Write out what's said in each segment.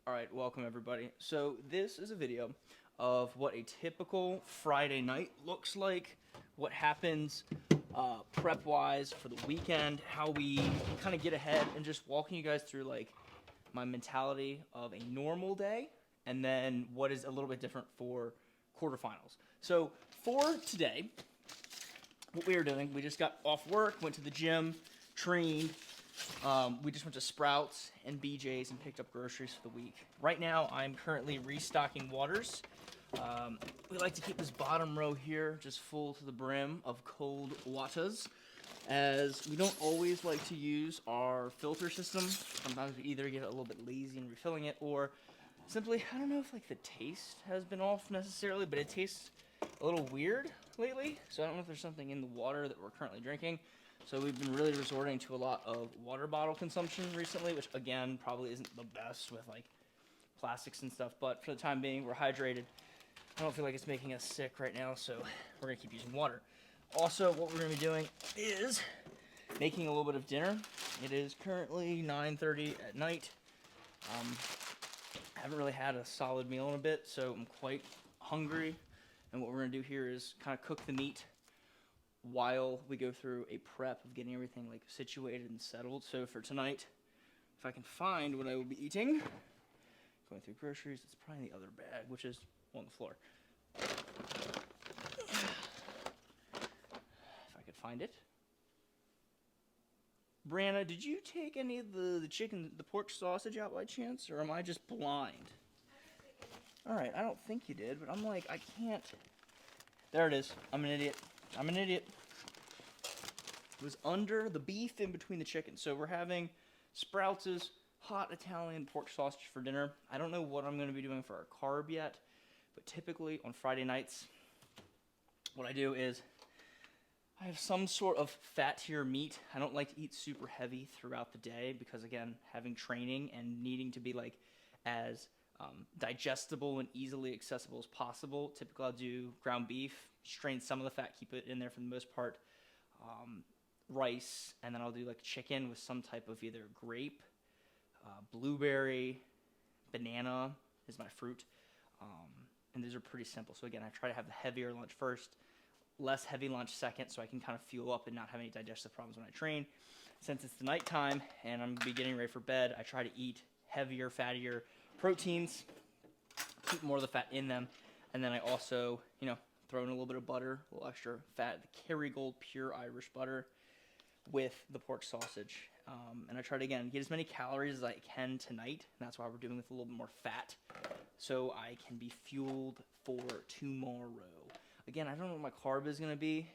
Alright, welcome everybody. So this is a video of what a typical Friday night looks like, what happens prep-wise for the weekend, how we kind of get ahead, and just walking you guys through like my mentality of a normal day, and then what is a little bit different for quarterfinals. So for today, what we are doing, we just got off work, went to the gym, trained. We just went to Sprouts and BJ's and picked up groceries for the week. Right now, I'm currently restocking waters. We like to keep this bottom row here just full to the brim of cold waters, as we don't always like to use our filter system. Sometimes we either get a little bit lazy in refilling it, or simply, I don't know if like the taste has been off necessarily, but it tastes a little weird lately. So I don't know if there's something in the water that we're currently drinking. So we've been really resorting to a lot of water bottle consumption recently, which again probably isn't the best with like plastics and stuff, but for the time being, we're hydrated. I don't feel like it's making us sick right now, so we're gonna keep using water. Also, what we're gonna be doing is making a little bit of dinner. It is currently 9:30 at night. I haven't really had a solid meal in a bit, so I'm quite hungry. And what we're gonna do here is kind of cook the meat while we go through a prep of getting everything like situated and settled. So for tonight, if I can find what I will be eating, going through groceries, it's probably in the other bag, which is on the floor. If I could find it. Brianna, did you take any of the chicken, the pork sausage out by chance, or am I just blind? Alright, I don't think you did, but I'm like, I can't. There it is. I'm an idiot. I'm an idiot. It was under the beef in between the chicken. So we're having Sprouts' hot Italian pork sausage for dinner. I don't know what I'm going to be doing for our carb yet, but typically on Friday nights, what I do is I have some sort of fat-tier meat. I don't like to eat super heavy throughout the day because, again, having training and needing to be like as digestible and easily accessible as possible. Typically, I'll do ground beef, strain some of the fat, keep it in there for the most part, rice, and then I'll do like chicken with some type of either grape, blueberry, banana is my fruit, and these are pretty simple. So again, I try to have the heavier lunch first, less heavy lunch second, so I can kind of fuel up and not have any digestive problems when I train. Since it's the nighttime and I'm gonna be getting ready for bed, I try to eat heavier, fattier proteins, keep more of the fat in them, and then I also, throw in a little bit of butter, a little extra fat, the Kerrygold pure Irish butter with the pork sausage. And I try to, again, get as many calories as I can tonight, and that's why we're doing with a little bit more fat, so I can be fueled for tomorrow. Again, I don't know what my carb is going to be.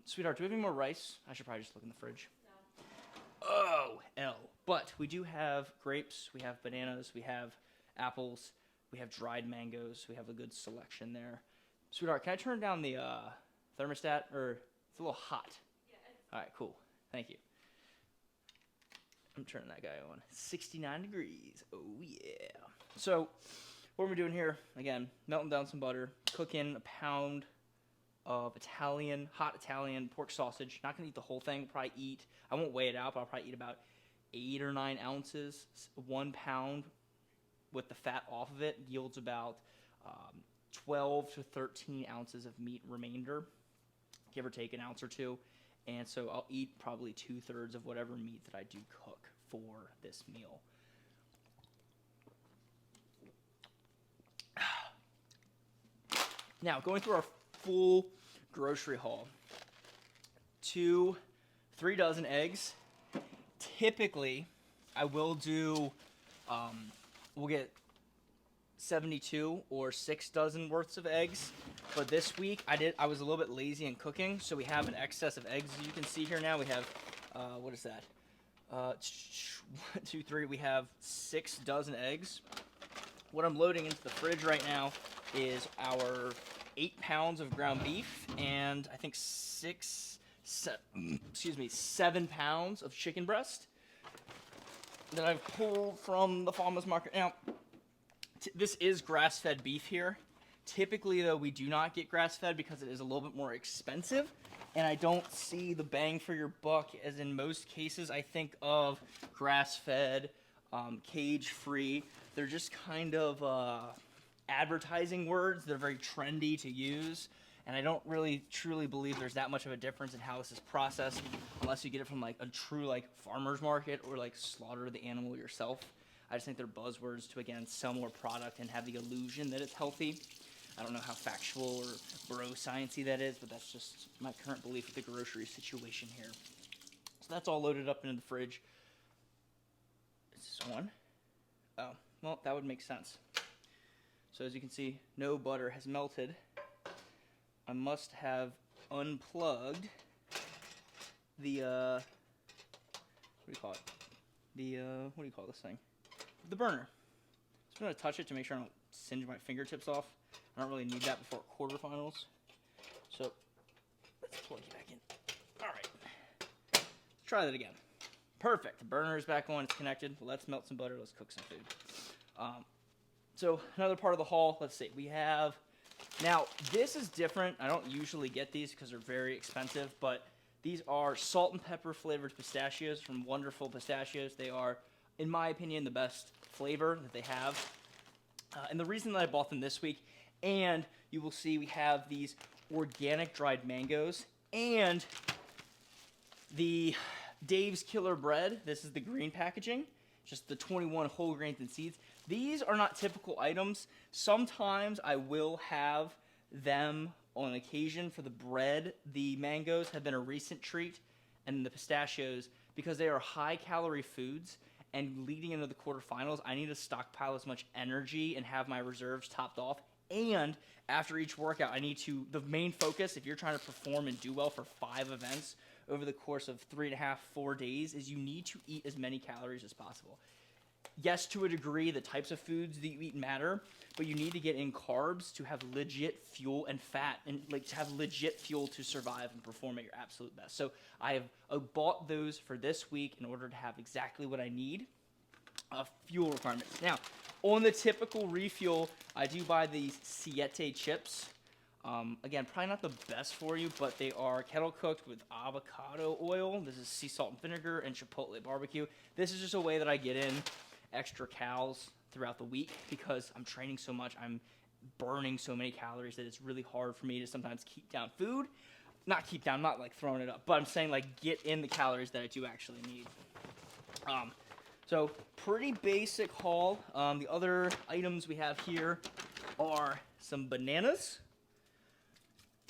Sweetheart, do we have any more rice? I should probably just look in the fridge. No. Oh, L. But we do have grapes, we have bananas, we have apples, we have dried mangoes, we have a good selection there. Sweetheart, can I turn down the thermostat, or it's a little hot? Yeah. All right, cool. Thank you. I'm turning that guy on. 69 degrees. Oh, yeah. So what are we doing here? Again, melting down some butter, cooking a pound of hot Italian pork sausage. Not going to eat the whole thing. I won't weigh it out, but I'll probably eat about 8 or 9 ounces. 1 pound with the fat off of it yields about 12 to 13 ounces of meat remainder, give or take an ounce or two. And so I'll eat probably 2/3 of whatever meat that I do cook for this meal. Now, going through our full grocery haul, 3 dozen eggs. Typically, I will do, we'll get 72 or 6 dozen worths of eggs. But this week, I was a little bit lazy in cooking, so we have an excess of eggs. As you can see here now, we have, what is that? 1, 2, 3, we have 6 dozen eggs. What I'm loading into the fridge right now is our 8 pounds of ground beef and I think 7 pounds of chicken breast that I've pulled from the farmer's market. Now, this is grass-fed beef here. Typically, though, we do not get grass-fed because it is a little bit more expensive, and I don't see the bang for your buck, as in most cases I think of grass-fed cage-free. They're just kind of advertising words. They're very trendy to use, and I don't really truly believe there's that much of a difference in how this is processed unless you get it from like a true like farmer's market or like slaughter the animal yourself. I just think they're buzzwords to, again, sell more product and have the illusion that it's healthy. I don't know how factual or bro science-y that is, but that's just my current belief with the grocery situation here. So that's all loaded up into the fridge. Is this on? Oh, well, that would make sense. So as you can see, no butter has melted. I must have unplugged the, what do you call it? What do you call this thing? The burner. So I'm going to touch it to make sure I don't singe my fingertips off. I don't really need that before quarterfinals. So let's plug you back in. All right. Let's try that again. Perfect. The burner is back on. It's connected. Let's melt some butter. Let's cook some food. So another part of the haul. Let's see. We have... Now, this is different. I don't usually get these because they're very expensive, but these are salt and pepper flavored pistachios from Wonderful Pistachios. They are, in my opinion, the best flavor that they have. And the reason that I bought them this week, and you will see we have these organic dried mangoes and the Dave's Killer Bread. This is the green packaging, just the 21 whole grains and seeds. These are not typical items. Sometimes I will have them on occasion for the bread. The mangoes have been a recent treat, and the pistachios, because they are high-calorie foods, and leading into the quarterfinals, I need to stockpile as much energy and have my reserves topped off. And after each workout, I need to, the main focus, if you're trying to perform and do well for 5 events over the course of 3.5, 4 days, is you need to eat as many calories as possible. Yes, to a degree, the types of foods that you eat matter, but you need to get in carbs to have legit fuel and fat, and like to have legit fuel to survive and perform at your absolute best. So I have bought those for this week in order to have exactly what I need. Fuel requirements. Now, on the typical refuel, I do buy these Siete chips. Again, probably not the best for you, but they are kettle cooked with avocado oil. This is sea salt and vinegar and chipotle barbecue. This is just a way that I get in extra calories throughout the week because I'm training so much. I'm burning so many calories that it's really hard for me to sometimes keep down food. Not keep down, not like throwing it up, but I'm saying like get in the calories that I do actually need. So pretty basic haul. The other items we have here are some bananas.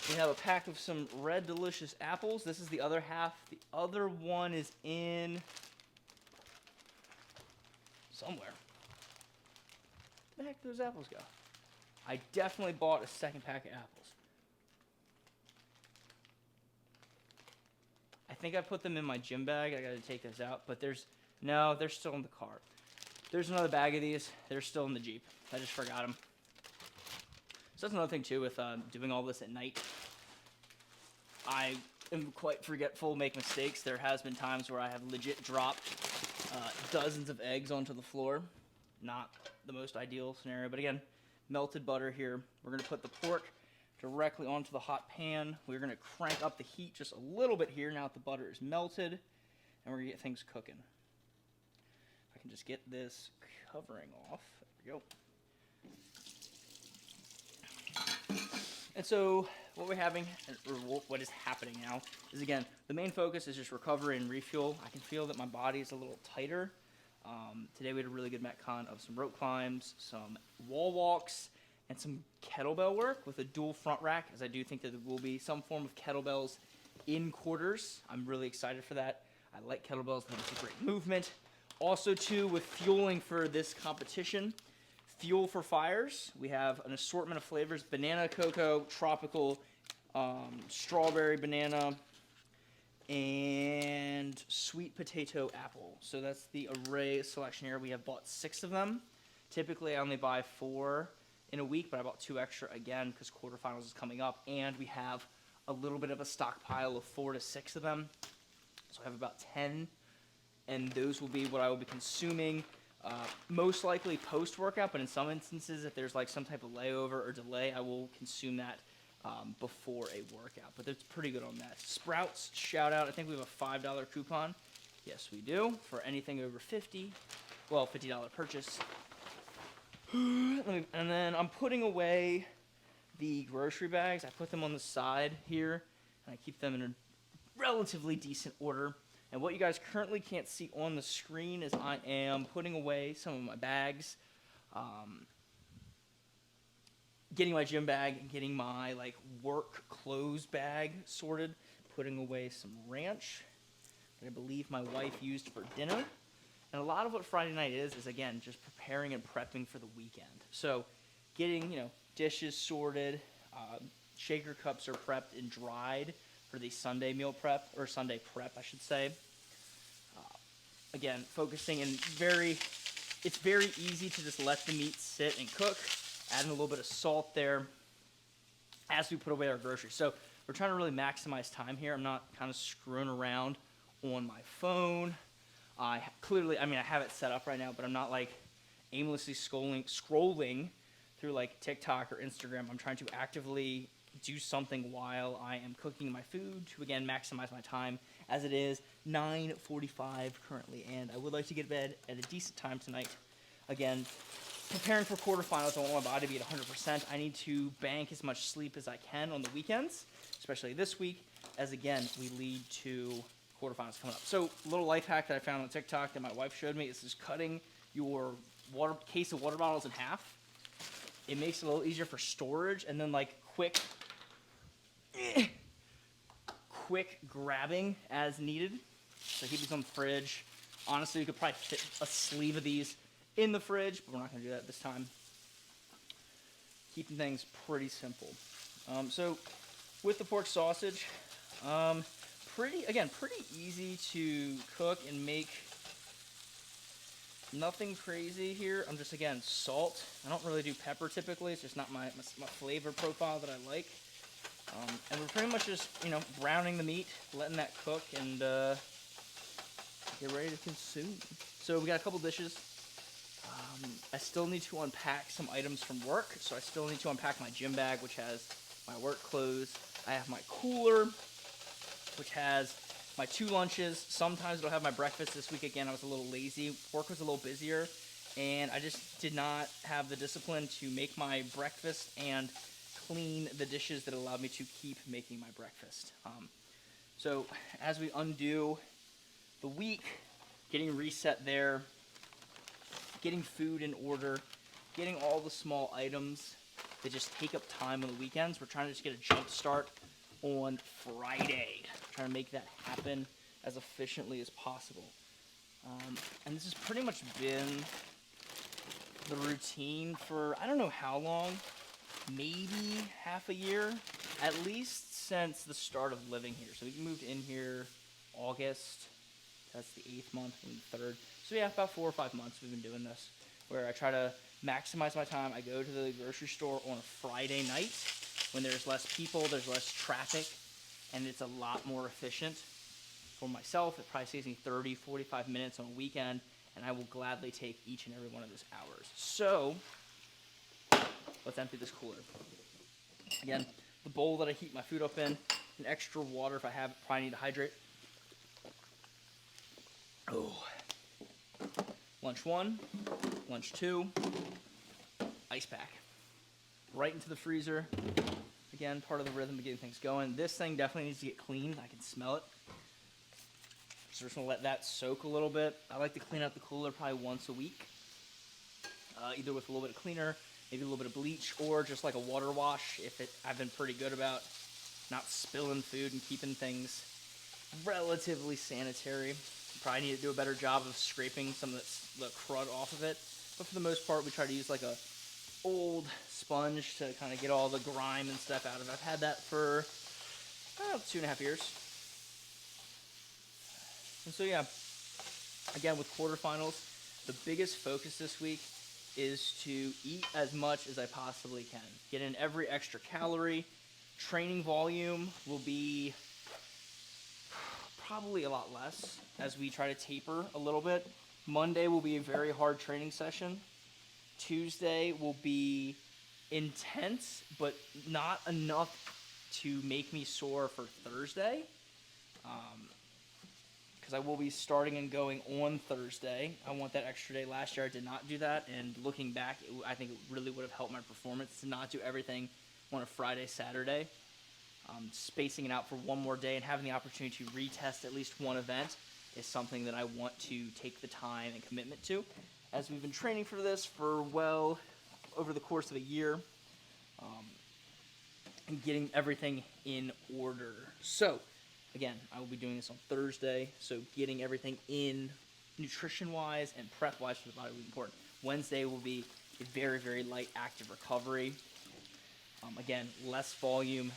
We have a pack of some red delicious apples. This is the other half. The other one is in somewhere. Where the heck did those apples go? I definitely bought a second pack of apples. I think I put them in my gym bag. I gotta take this out, but no, they're still in the cart. There's another bag of these. They're still in the Jeep. I just forgot them. So that's another thing too with doing all this at night. I am quite forgetful, make mistakes. There has been times where I have legit dropped dozens of eggs onto the floor. Not the most ideal scenario, but again, melted butter here. We're gonna put the pork directly onto the hot pan. We're gonna crank up the heat just a little bit here now that the butter is melted, and we're gonna get things cooking. If I can just get this covering off. There we go. And so what we're having, or what is happening now, is again, the main focus is just recovery and refuel. I can feel that my body is a little tighter. Today we had a really good metcon of some rope climbs, some wall walks, and some kettlebell work with a dual front rack, as I do think that there will be some form of kettlebells in quarters. I'm really excited for that. I like kettlebells. I think it's a great movement. Also, too, with fueling for this competition, fuel for fires, we have an assortment of flavors: banana, cocoa, tropical, strawberry, banana, and sweet potato apple. So that's the array selection here. We have bought 6 of them. Typically, I only buy 4 in a week, but I bought 2 extra again because quarterfinals is coming up, and we have a little bit of a stockpile of 4 to 6 of them. So I have about 10, and those will be what I will be consuming most likely post-workout, but in some instances, if there's like some type of layover or delay, I will consume that before a workout. But that's pretty good on that. Sprouts, shout out. I think we have a $5 coupon. Yes, we do. For anything over 50, well, $50 purchase. And then I'm putting away the grocery bags. I put them on the side here, and I keep them in a relatively decent order. And what you guys currently can't see on the screen is I am putting away some of my bags, getting my gym bag and getting my like work clothes bag sorted, putting away some ranch that I believe my wife used for dinner. And a lot of what Friday night is again, just preparing and prepping for the weekend. So getting, dishes sorted, shaker cups are prepped and dried for the Sunday meal prep, or Sunday prep, I should say. Again, focusing and it's very easy to just let the meat sit and cook, adding a little bit of salt there as we put away our groceries. So we're trying to really maximize time here. I'm not kind of screwing around on my phone. I have it set up right now, but I'm not like aimlessly scrolling through like TikTok or Instagram. I'm trying to actively do something while I am cooking my food to, again, maximize my time, as it is 9:45 currently, and I would like to get to bed at a decent time tonight. Again, preparing for quarterfinals, I want my body to be at 100%. I need to bank as much sleep as I can on the weekends, especially this week, as, again, we lead to quarterfinals coming up. So, a little life hack that I found on TikTok that my wife showed me is just cutting your case of water bottles in half. It makes it a little easier for storage, and then like quick grabbing as needed. So keep these on the fridge. Honestly, you could probably fit a sleeve of these in the fridge, but we're not going to do that this time. Keeping things pretty simple. So with the pork sausage, pretty easy to cook and make. Nothing crazy here. I'm just, again, salt. I don't really do pepper typically. It's just not my flavor profile that I like. And we're pretty much just, browning the meat, letting that cook, and get ready to consume. So we got a couple dishes. I still need to unpack some items from work. So I still need to unpack my gym bag, which has my work clothes. I have my cooler, which has my 2 lunches. Sometimes it'll have my breakfast. This week, again, I was a little lazy. Work was a little busier, and I just did not have the discipline to make my breakfast and clean the dishes that allowed me to keep making my breakfast. So as we undo the week, getting reset there, getting food in order, getting all the small items that just take up time on the weekends. We're trying to just get a jump start on Friday. Trying to make that happen as efficiently as possible. And this has pretty much been the routine for, I don't know how long, maybe half a year, at least since the start of living here. So we moved in here August. That's the 8th month and the 3rd. So yeah, about 4 or 5 months we've been doing this, where I try to maximize my time. I go to the grocery store on a Friday night when there's less people, there's less traffic, and it's a lot more efficient for myself. It probably saves me 30, 45 minutes on a weekend, and I will gladly take each and every one of those hours. So let's empty this cooler. Again, the bowl that I heat my food up in, an extra water if I have it, probably need to hydrate. Oh. Lunch 1, lunch 2, ice pack. Right into the freezer. Again, part of the rhythm of getting things going. This thing definitely needs to get cleaned. I can smell it. So we're just going to let that soak a little bit. I like to clean out the cooler probably once a week. Either with a little bit of cleaner, maybe a little bit of bleach, or just like a water wash. I've been pretty good about not spilling food and keeping things relatively sanitary. Probably need to do a better job of scraping some of the crud off of it. But for the most part, we try to use like a old sponge to kind of get all the grime and stuff out of it. I've had that for 2.5 years. And so yeah, again with quarterfinals, the biggest focus this week is to eat as much as I possibly can. Get in every extra calorie. Training volume will be probably a lot less as we try to taper a little bit. Monday will be a very hard training session. Tuesday will be intense, but not enough to make me sore for Thursday. because I will be starting and going on Thursday. I want that extra day. Last year I did not do that, and looking back, I think it really would have helped my performance to not do everything on a Friday, Saturday. Spacing it out for one more day and having the opportunity to retest at least one event is something that I want to take the time and commitment to, as we've been training for this for, well, over the course of a year, and getting everything in order. So, again, I will be doing this on Thursday, so getting everything in nutrition-wise and prep-wise for the body will be important. Wednesday will be a very, very light active recovery. Again, less volume,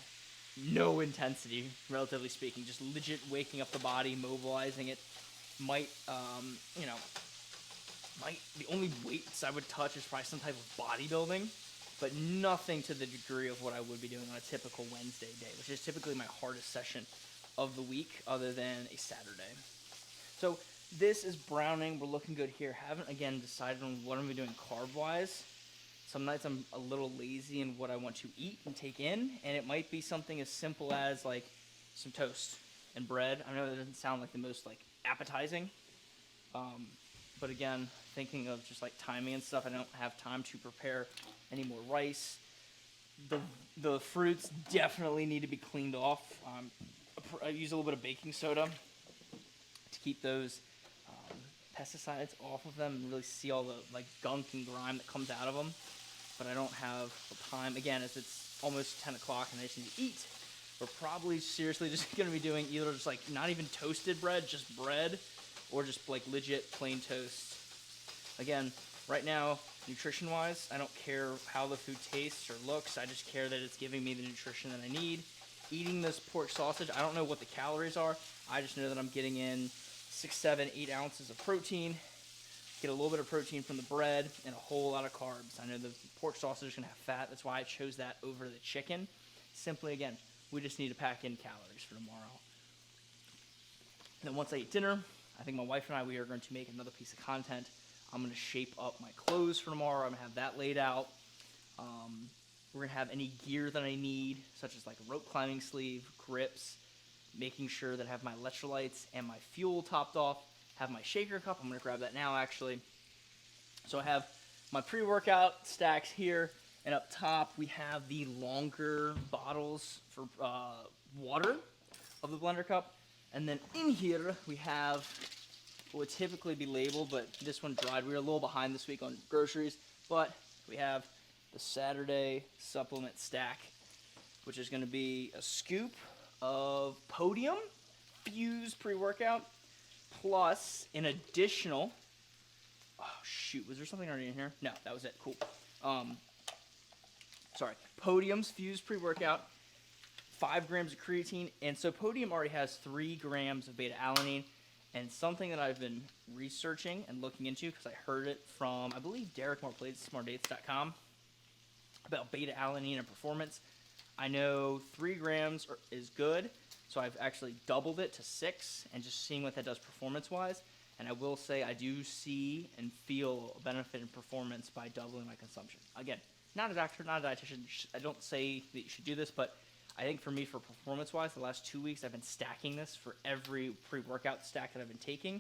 no intensity, relatively speaking, just legit waking up the body, mobilizing it. The only weights I would touch is probably some type of bodybuilding, but nothing to the degree of what I would be doing on a typical Wednesday day, which is typically my hardest session of the week other than a Saturday. So this is browning. We're looking good here. Haven't, again, decided on what I'm going to be doing carb-wise. Some nights I'm a little lazy in what I want to eat and take in, and it might be something as simple as, like, some toast and bread. I know that doesn't sound like the most, like, appetizing, but again, thinking of just, like, timing and stuff, I don't have time to prepare any more rice. The fruits definitely need to be cleaned off. I use a little bit of baking soda to keep those pesticides off of them and really see all the, like, gunk and grime that comes out of them. But I don't have the time. Again, as it's almost 10 o'clock and I just need to eat, we're probably seriously just going to be doing either just, like, not even toasted bread, just bread, or just, like, legit plain toast. Again, right now, nutrition-wise, I don't care how the food tastes or looks. I just care that it's giving me the nutrition that I need. Eating this pork sausage, I don't know what the calories are. I just know that I'm getting in 6, 7, 8 ounces of protein. Get a little bit of protein from the bread and a whole lot of carbs. I know the pork sausage is going to have fat. That's why I chose that over the chicken. Simply, again, we just need to pack in calories for tomorrow. And then once I eat dinner, I think my wife and I, we are going to make another piece of content. I'm going to shape up my clothes for tomorrow. I'm going to have that laid out. We're going to have any gear that I need, such as like a rope climbing sleeve, grips, making sure that I have my electrolytes and my fuel topped off. Have my shaker cup. I'm going to grab that now, actually. So I have my pre-workout stacks here, and up top we have the longer bottles for water of the blender cup. And then in here we have what would typically be labeled, but this one dried. We were a little behind this week on groceries, but we have the Saturday supplement stack, which is going to be a scoop of Podium Fuse pre-workout, plus an additional, oh shoot, was there something already in here? No, that was it, cool. Podium's Fuse pre-workout, 5 grams of creatine, and so Podium already has 3 grams of beta-alanine, and something that I've been researching and looking into, because I heard it from, I believe, Derek Morplate, smartdates.com, about beta-alanine and performance. I know 3 grams is good, so I've actually doubled it to 6 and just seeing what that does performance-wise. And I will say I do see and feel a benefit in performance by doubling my consumption. Again, not a doctor, not a dietitian. I don't say that you should do this, but I think for me, for performance-wise, the last 2 weeks, I've been stacking this for every pre-workout stack that I've been taking.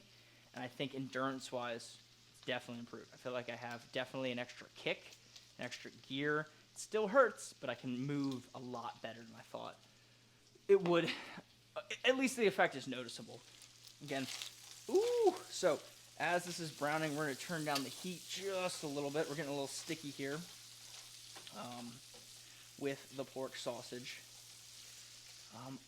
And I think endurance-wise, it's definitely improved. I feel like I have definitely an extra kick, an extra gear. It still hurts, but I can move a lot better than I thought it would. At least the effect is noticeable. Again, ooh, so as this is browning, we're going to turn down the heat just a little bit. We're getting a little sticky here with the pork sausage.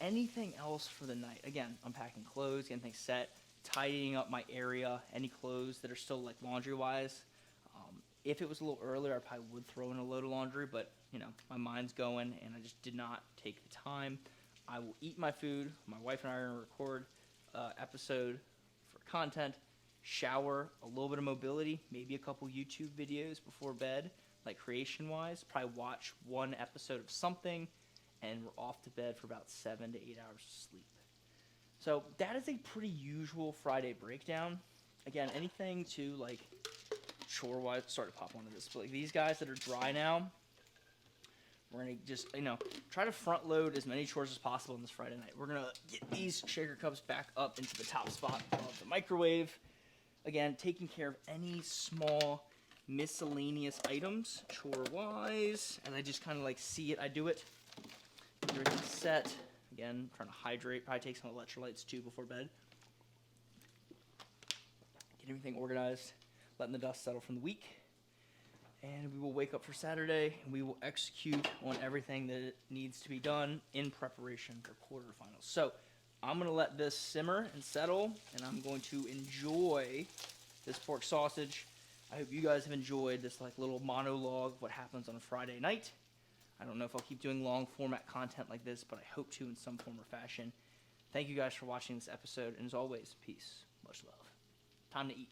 Anything else for the night? Again, unpacking clothes, getting things set, tidying up my area, any clothes that are still like laundry-wise. If it was a little earlier, I probably would throw in a load of laundry, but, you know, my mind's going, and I just did not take the time. I will eat my food. My wife and I are going to record episode for content, shower, a little bit of mobility, maybe a couple YouTube videos before bed, like creation-wise. Probably watch 1 episode of something, and we're off to bed for about 7 to 8 hours of sleep. So that is a pretty usual Friday breakdown. Again, anything to, like, chore-wise, sorry to pop onto this, but like these guys that are dry now, We're gonna just, try to front load as many chores as possible on this Friday night. We're gonna get these shaker cups back up into the top spot of the microwave. Again, taking care of any small miscellaneous items, chore-wise, and I just kind of like see it, I do it. Get everything set. Again, trying to hydrate, probably take some electrolytes too before bed. Get everything organized, letting the dust settle from the week. And we will wake up for Saturday, and we will execute on everything that needs to be done in preparation for quarterfinals. So I'm going to let this simmer and settle, and I'm going to enjoy this pork sausage. I hope you guys have enjoyed this like little monologue of what happens on a Friday night. I don't know if I'll keep doing long format content like this, but I hope to in some form or fashion. Thank you guys for watching this episode, and as always, peace, much love. Time to eat.